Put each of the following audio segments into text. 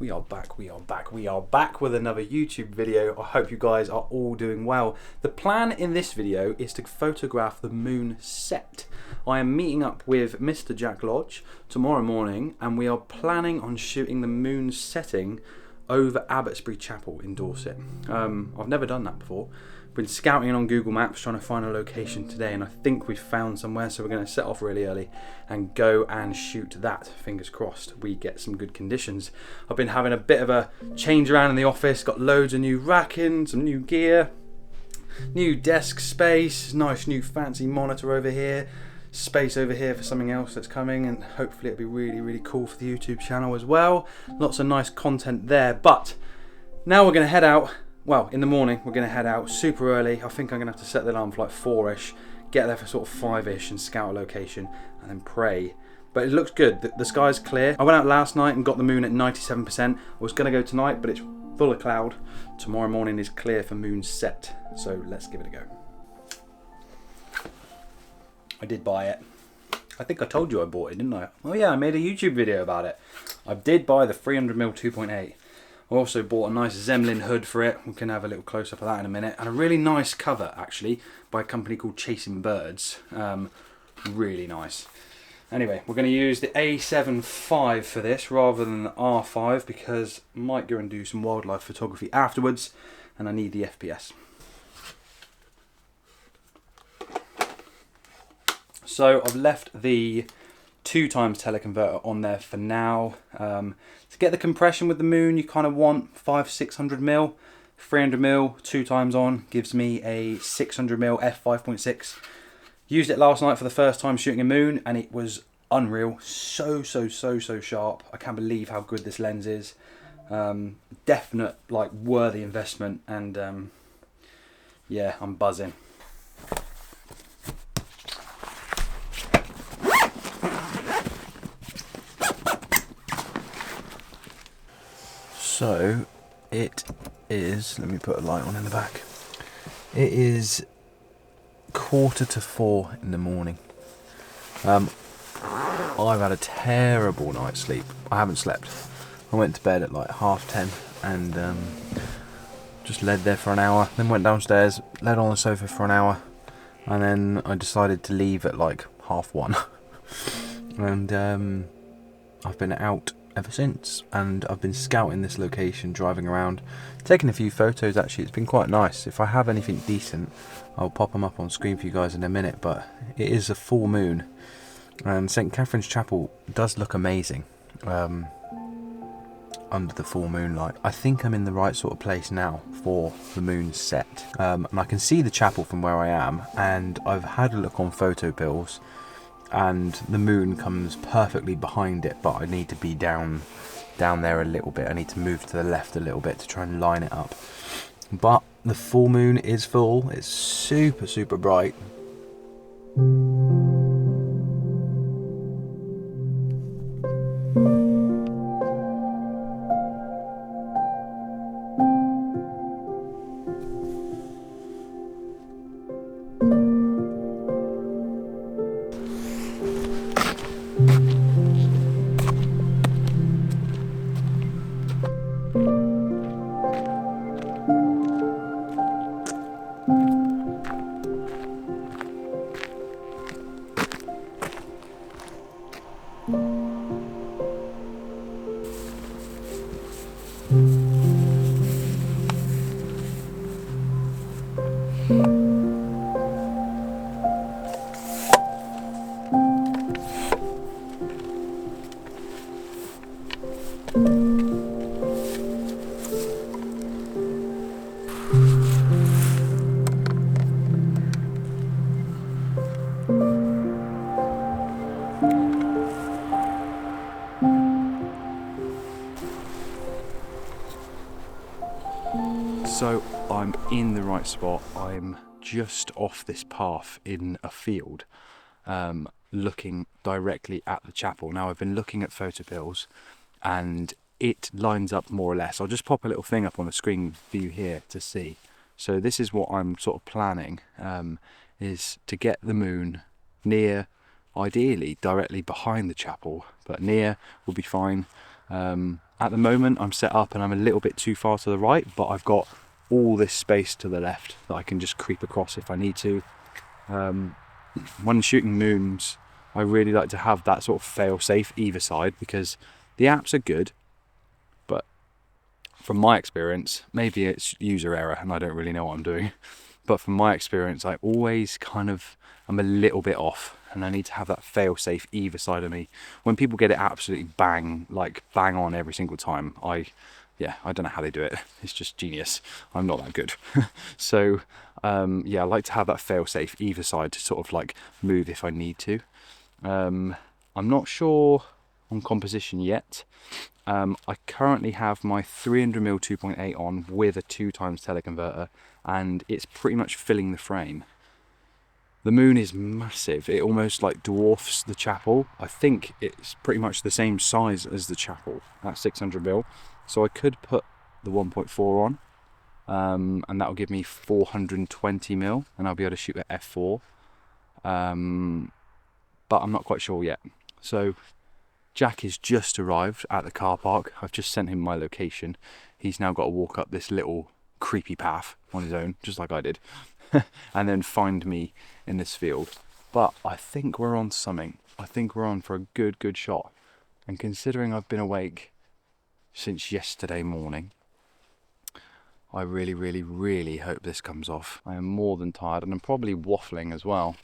We are back with another YouTube video. I hope you guys are all doing well. The plan in this video is to photograph the moon set. I am meeting up with Mr. Jack Lodge tomorrow morning and we are planning on shooting the moon setting over Abbotsbury Chapel in Dorset. I've never done that before. Been scouting on Google Maps trying to find a location today, and I think we've found somewhere, so we're going to set off really early and go and shoot that. Fingers crossed we get some good conditions. I've been having a bit of a change around in the office, got loads of new racking, some new gear, new desk space, nice new fancy monitor over here, space over here for something else that's coming, and hopefully it'll be really cool for the YouTube channel as well. Lots of nice content there. But now we're going to head out. Well, in the morning we're going to head out super early. I think I'm going to have to set the alarm for like 4ish, get there for sort of 5ish and scout a location and then pray. But it looks good, the sky's clear. I went out last night and got the moon at 97%. I was going to go tonight, but it's full of cloud. Tomorrow morning is clear for moon set, so let's give it a go. I did buy it. I think I told you I bought it, didn't I? Oh yeah, I made a YouTube video about it. I did buy the 300mm 2.8. I also bought a nice Zemlin hood for it. We can have a little close-up of that in a minute. And a really nice cover, actually, by a company called Chasing Birds. Really nice. Anyway, we're going to use the A7 V for this rather than the R5 because I might go and do some wildlife photography afterwards and I need the FPS. So I've left the 2x teleconverter on there for now. To get the compression with the moon, you kind of want 500-600mm. 300mm 2x on gives me a 600mm f5.6. Used it last night for the first time shooting a moon and it was unreal. So sharp. I can't believe how good this lens is. Definite, like, worthy investment, and yeah, I'm buzzing. So it is, let me put a light on in the back. It is 3:45 in the morning. I've had a terrible night's sleep. I haven't slept. I went to bed at like 10:30 and just laid there for an hour, then went downstairs, laid on the sofa for an hour, and then I decided to leave at like 1:30. And I've been out ever since, and I've been scouting this location, driving around, taking a few photos. Actually, it's been quite nice. If I have anything decent, I'll pop them up on screen for you guys in a minute. But it is a full moon, and St. Catherine's Chapel does look amazing under the full moonlight. I think I'm in the right sort of place now for the moon set, and I can see the chapel from where I am, and I've had a look on photo bills and the moon comes perfectly behind it, but I need to be down there a little bit. I need to move to the left a little bit to try and line it up. But the full moon is full. It's super bright. So I'm in the right spot. I'm just off this path in a field, looking directly at the chapel. Now I've been looking at photo bills and it lines up more or less. I'll just pop a little thing up on the screen view here to see. So this is what I'm sort of planning, is to get the moon near, ideally directly behind the chapel, but near will be fine. At the moment I'm set up and I'm a little bit too far to the right, but I've got all this space to the left that I can just creep across if I need to. When shooting moons, I really like to have that sort of fail-safe either side, because the apps are good, but from my experience, maybe it's user error and I don't really know what I'm doing, but from my experience I always I'm a little bit off, and I need to have that fail-safe either side of me. When people get it absolutely bang on every single time, I don't know how they do it. It's just genius. I'm not that good. So yeah, I like to have that fail-safe either side to sort of like move if I need to. I'm not sure on composition yet. I currently have my 300mm 2.8 on with a 2x teleconverter, and it's pretty much filling the frame. The moon is massive. It almost like dwarfs the chapel. I think it's pretty much the same size as the chapel at 600mm. So I could put the 1.4 on, and that'll give me 420mm, and I'll be able to shoot at f4. But I'm not quite sure yet. So Jack has just arrived at the car park. I've just sent him my location. He's now got to walk up this little creepy path on his own, just like I did, and then find me in this field. But I think we're on something. I think we're on for a good shot. And considering I've been awake since yesterday morning, I really hope this comes off. I am more than tired, and I'm probably waffling as well.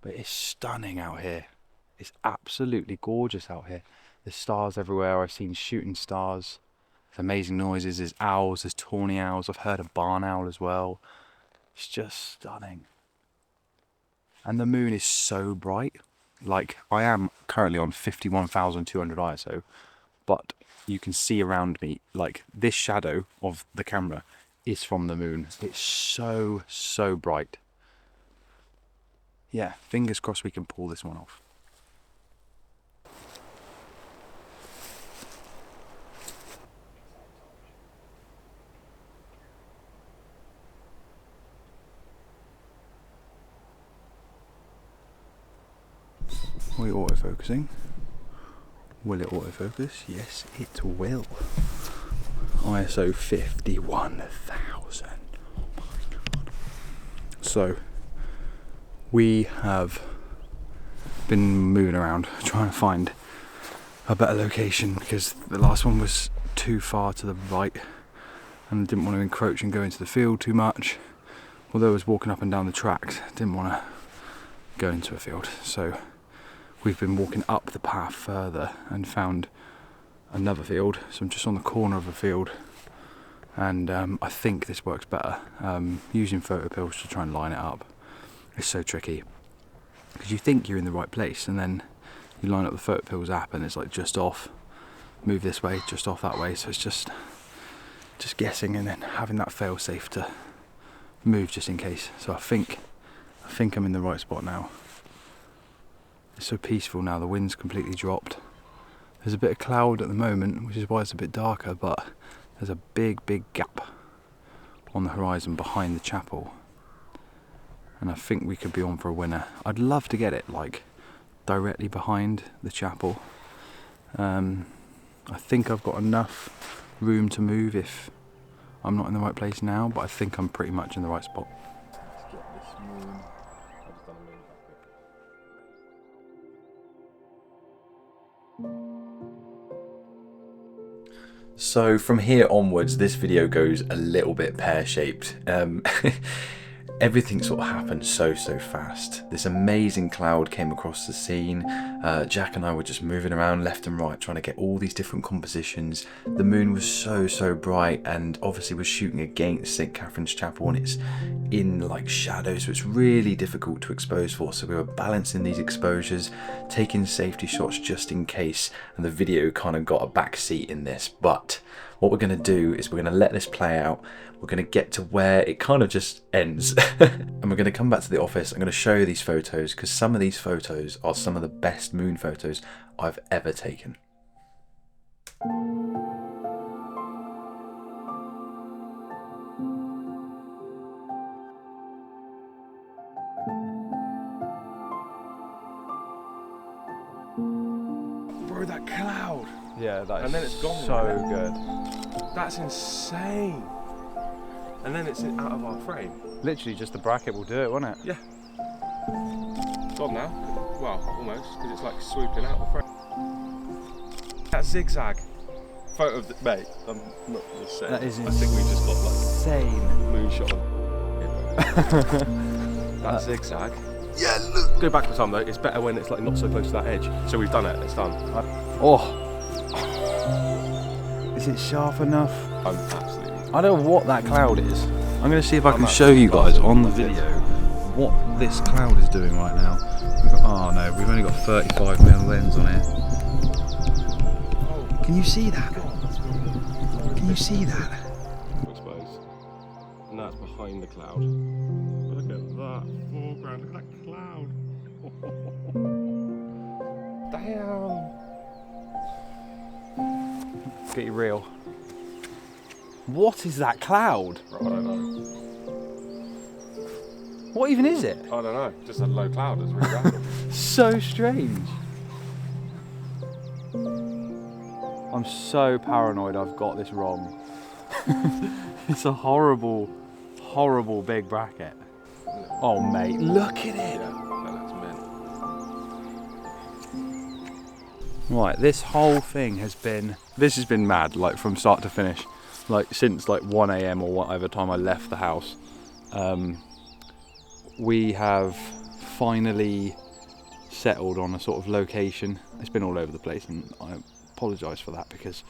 But it's stunning out here. It's absolutely gorgeous out here. There's stars everywhere. I've seen shooting stars. There's amazing noises. There's owls. There's tawny owls. I've heard a barn owl as well. It's just stunning. And the moon is so bright. Like, I am currently on 51,200 ISO, but you can see around me, like, this shadow of the camera is from the moon. It's so bright. Yeah, fingers crossed we can pull this one off. Are we autofocusing? Will it autofocus? Yes, it will. ISO 51,000. Oh my god. So, we have been moving around trying to find a better location, because the last one was too far to the right and didn't want to encroach and go into the field too much. Although I was walking up and down the tracks, didn't want to go into a field. So we've been walking up the path further and found another field. So I'm just on the corner of a field, and I think this works better. Using photo pills to try and line it up. It's so tricky, because you think you're in the right place, and then you line up the photo pills app and it's like just off, move this way, just off that way. So it's just guessing, and then having that fail safe to move just in case. So I think I'm in the right spot now. It's so peaceful now. The wind's completely dropped. There's a bit of cloud at the moment, which is why it's a bit darker, but there's a big gap on the horizon behind the chapel, and I think we could be on for a winner. I'd love to get it like directly behind the chapel. I think I've got enough room to move if I'm not in the right place now, but I think I'm pretty much in the right spot. Let's get this moon. I've just done a moon back. So from here onwards, this video goes a little bit pear-shaped. Everything sort of happened so fast. This amazing cloud came across the scene. Jack and I were just moving around left and right trying to get all these different compositions. The moon was so bright, and obviously we're shooting against St. Catherine's Chapel, and it's in like shadow, so it's really difficult to expose for. So we were balancing these exposures, taking safety shots just in case, and the video kind of got a back seat in this. But what we're going to do is we're going to let this play out. We're going to get to where it kind of just ends. And we're going to come back to the office. I'm going to show you these photos, because some of these photos are some of the best moon photos I've ever taken. Bro, that cloud. Yeah, that is and then it's gone. so good. That's insane. And then it's out of our frame. Literally just the bracket will do it, won't it? Yeah. Gone now. Well, almost, because it's like swooping out the frame. That zigzag photo of the mate. I'm not just saying. That is I think we just got like insane. moonshot. That zigzag. Yeah, look. Go back to time though. It's better when it's like not so close to that edge. So we've done it. It's done. Oh. Is it sharp enough? I'm absolutely. I don't know what that cloud is. I'm going to see if I can show you guys on the video what this cloud is doing right now. Oh no, we've only got 35mm lens on here. Can you see that? Can you see that? I suppose. And that's behind the cloud. Look at that foreground. Look at that cloud. Damn. Get you real. What is that cloud? I don't know. What even is it? I don't know. Just a low cloud. It's really random. So strange. I'm so paranoid I've got this wrong. It's a horrible, horrible big bracket. Oh mate, look at it. Yeah, that's mint. Right, this whole thing has been mad, like from start to finish. Like since like 1 AM or whatever time I left the house. We have finally settled on a sort of location. It's been all over the place and I apologise for that because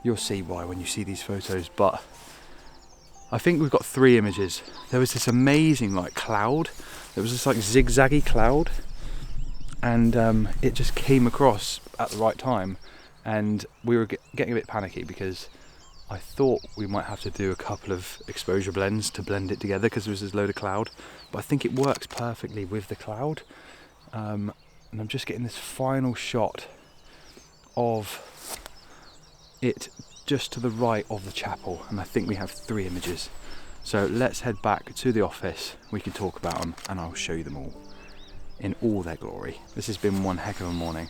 you'll see why when you see these photos, but I think we've got 3 images. There was this amazing like cloud. There was this like zigzaggy cloud and it just came across at the right time and we were getting a bit panicky because I thought we might have to do a couple of exposure blends to blend it together because there was this load of cloud, but I think it works perfectly with the cloud. And I'm just getting this final shot of it just to the right of the chapel, and I think we have 3 images. So let's head back to the office, we can talk about them and I'll show you them all in all their glory. This has been one heck of a morning.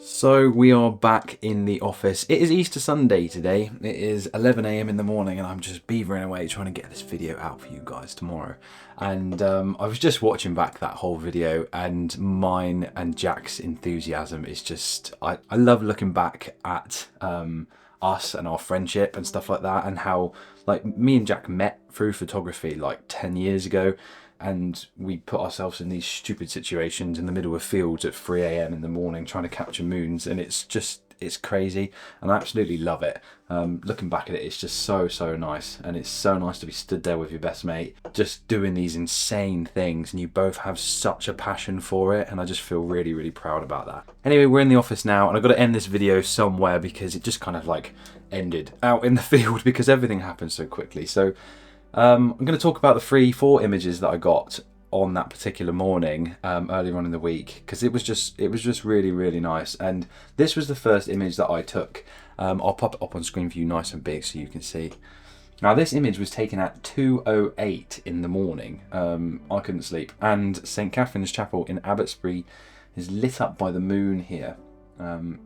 So we are back in the office. It is Easter Sunday today. It is 11 AM in the morning and I'm just beavering away trying to get this video out for you guys tomorrow. And I was just watching back that whole video and mine and Jack's enthusiasm is just, I love looking back at us and our friendship and stuff like that, and how like me and Jack met through photography like 10 years ago. And we put ourselves in these stupid situations in the middle of fields at 3 AM in the morning trying to capture moons, and it's crazy and I absolutely love it. Looking back at it, it's just so nice, and it's so nice to be stood there with your best mate just doing these insane things, and you both have such a passion for it, and I just feel really proud about that. Anyway, we're in the office now and I've got to end this video somewhere because it just kind of like ended out in the field because everything happened so quickly. So I'm going to talk about the 4 images that I got on that particular morning earlier on in the week, because it was just really nice. And this was the first image that I took. I'll pop it up on screen for you nice and big so you can see. Now this image was taken at 2:08 in the morning. I couldn't sleep, and St Catherine's Chapel in Abbotsbury is lit up by the moon here.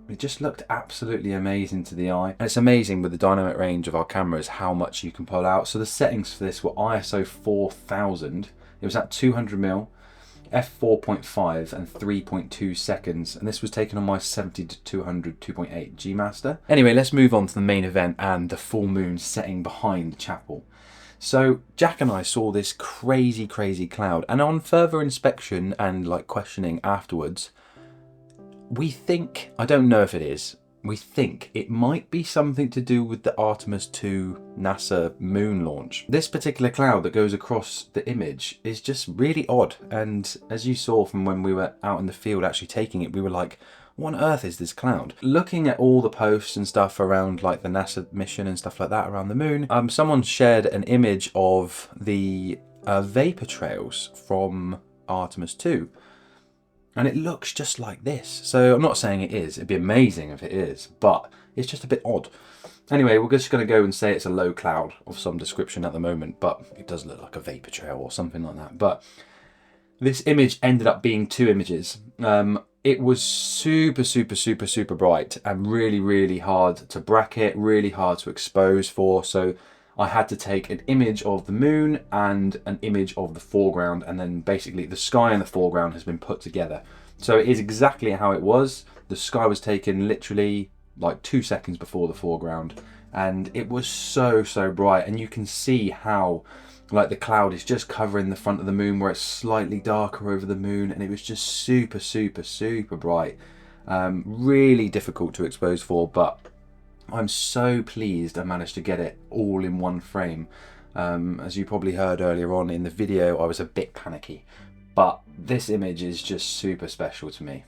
It just looked absolutely amazing to the eye, and it's amazing with the dynamic range of our cameras how much you can pull out. So the settings for this were ISO 4000, it was at 200mm, f4.5 and 3.2 seconds, and this was taken on my 70-200 2.8 G Master. Anyway, let's move on to the main event and the full moon setting behind the chapel. So Jack and I saw this crazy cloud, and on further inspection and like questioning afterwards, we think, I don't know if it is, we think it might be something to do with the Artemis II NASA moon launch. This particular cloud that goes across the image is just really odd, and as you saw from when we were out in the field actually taking it, we were like, what on earth is this cloud? Looking at all the posts and stuff around like the NASA mission and stuff like that around the moon, someone shared an image of the vapor trails from Artemis II. And it looks just like this. So I'm not saying it is. It'd be amazing if it is, but it's just a bit odd. Anyway, we're just going to go and say it's a low cloud of some description at the moment, but it does look like a vapor trail or something like that. But this image ended up being 2 images. It was super bright and really hard to bracket, really hard to expose for. So I had to take an image of the moon and an image of the foreground, and then basically the sky and the foreground has been put together. So it is exactly how it was. The sky was taken literally like 2 seconds before the foreground, and it was so bright, and you can see how like the cloud is just covering the front of the moon where it's slightly darker over the moon, and it was just super bright. Really difficult to expose for, but I'm so pleased I managed to get it all in one frame. As you probably heard earlier on in the video, I was a bit panicky, but this image is just super special to me.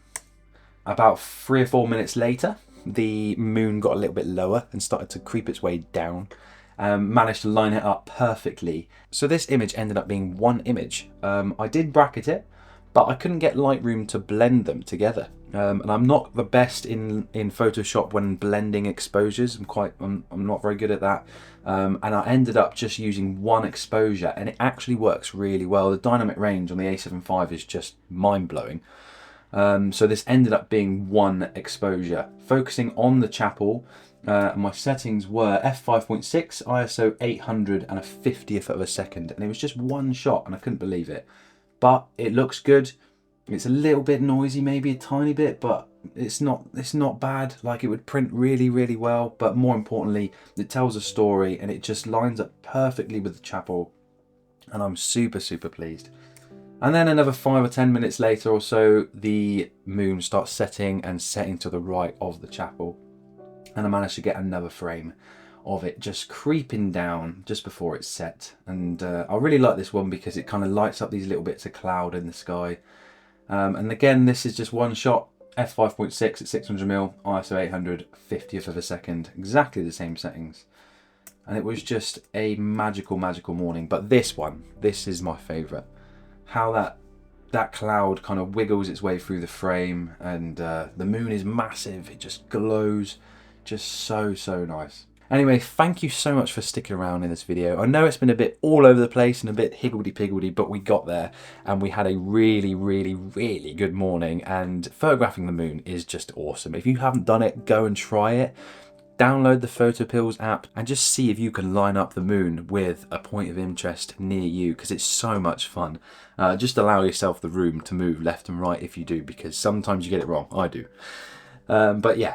About 3 or 4 minutes later, the moon got a little bit lower and started to creep its way down. Managed to line it up perfectly. So this image ended up being one image. I did bracket it, but I couldn't get Lightroom to blend them together. And I'm not the best in Photoshop when blending exposures. I'm not very good at that. And I ended up just using one exposure, and it actually works really well. The dynamic range on the A7 IV is just mind-blowing. So this ended up being one exposure. Focusing on the chapel, my settings were f5.6, ISO 800 and a 50th of a second, and it was just one shot, and I couldn't believe it. But it looks good. It's a little bit noisy, maybe a tiny bit, but it's not bad. Like, it would print really well, but more importantly, it tells a story, and it just lines up perfectly with the chapel, and I'm super pleased. And then another 5 or 10 minutes later or so, the moon starts setting and setting to the right of the chapel. And I managed to get another frame of it just creeping down just before it's set. And I really like this one because it kind of lights up these little bits of cloud in the sky. And again, this is just one shot, f5.6 at 600mm, ISO 800, 50th of a second, exactly the same settings. And it was just a magical morning. But this is my favourite. How that cloud kind of wiggles its way through the frame, and the moon is massive, it just glows. Just so nice. Anyway, thank you so much for sticking around in this video. I know it's been a bit all over the place and a bit higgledy-piggledy, but we got there, and we had a really good morning, and photographing the moon is just awesome. If you haven't done it, go and try it. Download the PhotoPills app and just see if you can line up the moon with a point of interest near you, because it's so much fun. Just allow yourself the room to move left and right if you do, because sometimes you get it wrong. I do. But yeah.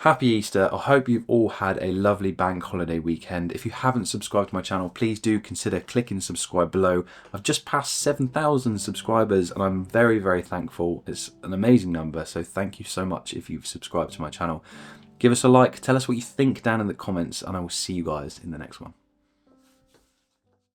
Happy Easter. I hope you've all had a lovely bank holiday weekend. If you haven't subscribed to my channel, please do consider clicking subscribe below. I've just passed 7,000 subscribers, and I'm very thankful. It's an amazing number, so thank you so much if you've subscribed to my channel. Give us a like, tell us what you think down in the comments, and I will see you guys in the next one.